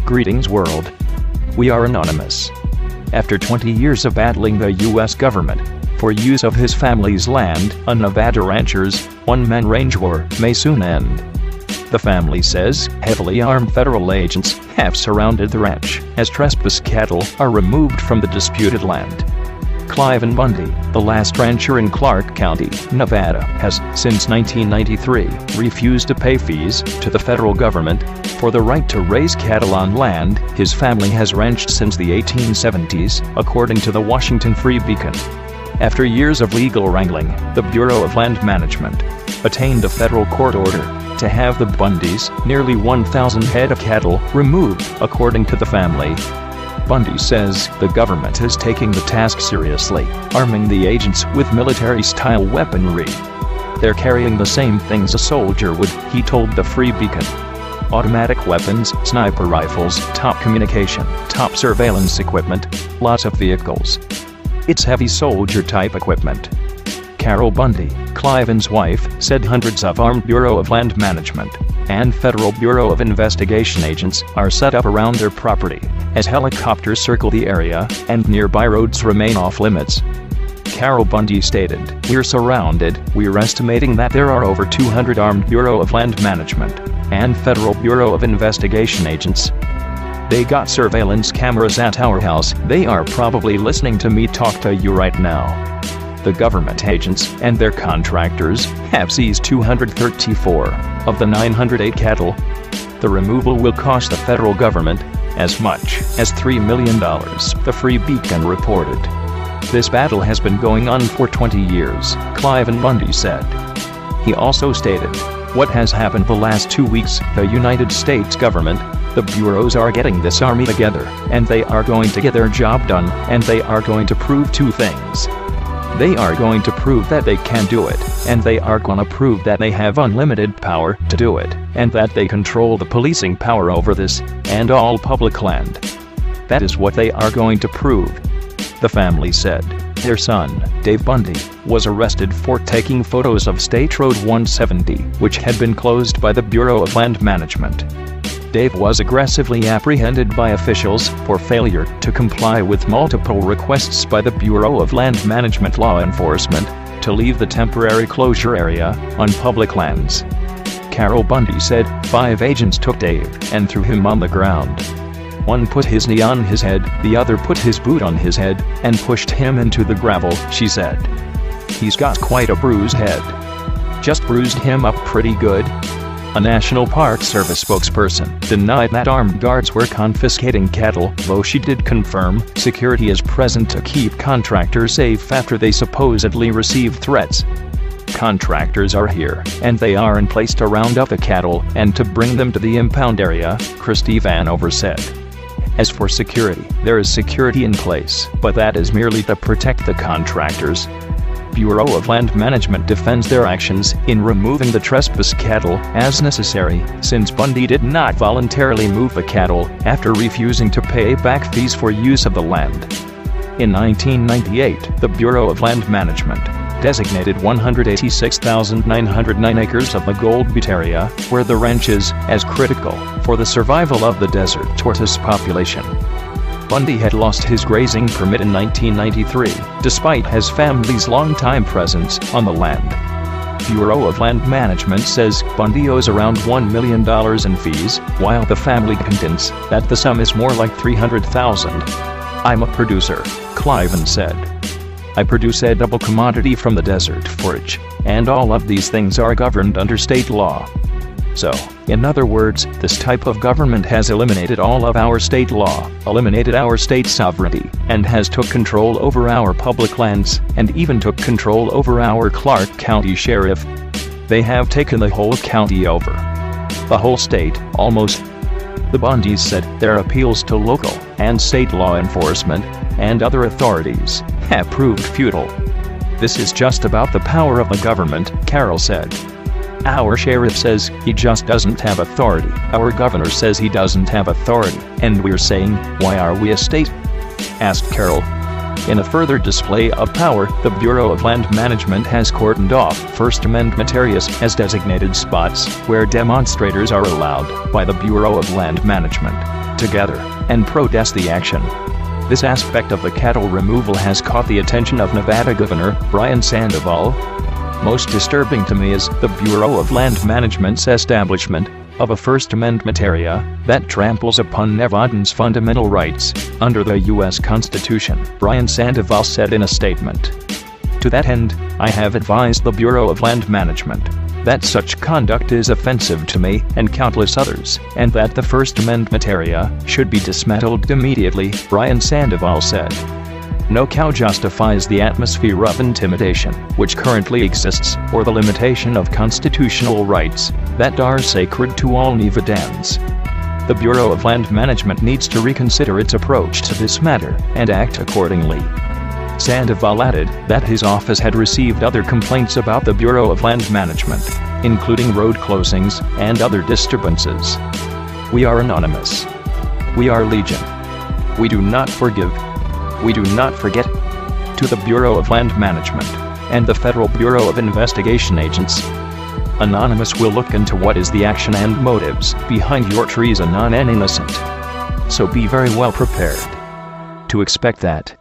Greetings world. We are anonymous. After 20 years of battling the U.S. government for use of his family's land, a Nevada rancher's one-man range war may soon end. The family says heavily armed federal agents have surrounded the ranch as trespass cattle are removed from the disputed land. Clive and Bundy, the last rancher in Clark County, Nevada, has, since 1993, refused to pay fees to the federal government for the right to raise cattle on land his family has ranched since the 1870s, according to the Washington Free Beacon. After years of legal wrangling, the Bureau of Land Management attained a federal court order to have the Bundys' nearly 1,000 head of cattle removed, according to the family. Bundy says the government is taking the task seriously, arming the agents with military-style weaponry. They're carrying the same things a soldier would, he told the Free Beacon. Automatic weapons, sniper rifles, top communication, top surveillance equipment, lots of vehicles. It's heavy soldier-type equipment. Carol Bundy, Clive's wife, said hundreds of armed Bureau of Land Management and Federal Bureau of Investigation agents are set up around their property as helicopters circle the area and nearby roads remain off-limits. Carol Bundy stated, "We're surrounded. We're estimating that there are over 200 armed Bureau of Land Management and Federal Bureau of Investigation agents. They got surveillance cameras at our house. They are probably listening to me talk to you right now." The government agents and their contractors have seized 234 of the 908 cattle. The removal will cost the federal government as much as $3 million, the Free Beacon reported. This battle has been going on for 20 years, Clive and Bundy said. He also stated, "What has happened the last 2 weeks, the United States government, the bureaus are getting this army together, and they are going to get their job done, and they are going to prove two things. They are going to prove that they can do it, and they are going to prove that they have unlimited power to do it, and that they control the policing power over this and all public land. That is what they are going to prove," the family said. Their son, Dave Bundy, was arrested for taking photos of State Road 170, which had been closed by the Bureau of Land Management. Dave was aggressively apprehended by officials for failure to comply with multiple requests by the Bureau of Land Management law enforcement to leave the temporary closure area on public lands. Carol Bundy said 5 agents took Dave and threw him on the ground. One put his knee on his head, the other put his boot on his head and pushed him into the gravel, she said. "He's got quite a bruised head. Just bruised him up pretty good." A National Park Service spokesperson denied that armed guards were confiscating cattle, though she did confirm security is present to keep contractors safe after they supposedly received threats. "Contractors are here, and they are in place to round up the cattle and to bring them to the impound area," Christy Vanover said. "As for security, there is security in place, but that is merely to protect the contractors." Bureau of Land Management defends their actions in removing the trespass cattle as necessary, since Bundy did not voluntarily move the cattle after refusing to pay back fees for use of the land. In 1998, the Bureau of Land Management designated 186,909 acres of the Gold Butte area, where the ranch is, as critical for the survival of the desert tortoise population. Bundy had lost his grazing permit in 1993, despite his family's longtime presence on the land. Bureau of Land Management says Bundy owes around $1 million in fees, while the family contends that the sum is more like $300,000. "I'm a producer," Clive said. "I produce a double commodity from the desert forage, and all of these things are governed under state law. So, in other words, this type of government has eliminated all of our state law, eliminated our state sovereignty, and has took control over our public lands, and even took control over our Clark County Sheriff. They have taken the whole county over. The whole state, almost." The Bundys said their appeals to local and state law enforcement and other authorities have proved futile. "This is just about the power of the government," Carol said. "Our sheriff says he just doesn't have authority. Our governor says he doesn't have authority. And we're saying, why are we a state?" asked Carol. In a further display of power, the Bureau of Land Management has cordoned off First Amendment areas as designated spots where demonstrators are allowed by the Bureau of Land Management. get together and protest the action. This aspect of the cattle removal has caught the attention of Nevada Governor Brian Sandoval. Most disturbing to me is the Bureau of Land Management's establishment of a First Amendment area that tramples upon Nevadans' fundamental rights under the U.S. Constitution, Brian Sandoval said in a statement. To that end, I have advised the Bureau of Land Management that such conduct is offensive to me and countless others, and that the First Amendment area should be dismantled immediately, Brian Sandoval said. No cow justifies the atmosphere of intimidation which currently exists, or the limitation of constitutional rights that are sacred to all Nevadans. The Bureau of Land Management needs to reconsider its approach to this matter and act accordingly. Sandoval added that his office had received other complaints about the Bureau of Land Management, including road closings and other disturbances. We are anonymous. We are legion. We do not forgive. We do not forget. To the Bureau of Land Management and the Federal Bureau of Investigation agents, Anonymous will look into what is the action and motives behind your treason on an innocent. So be very well prepared to expect that.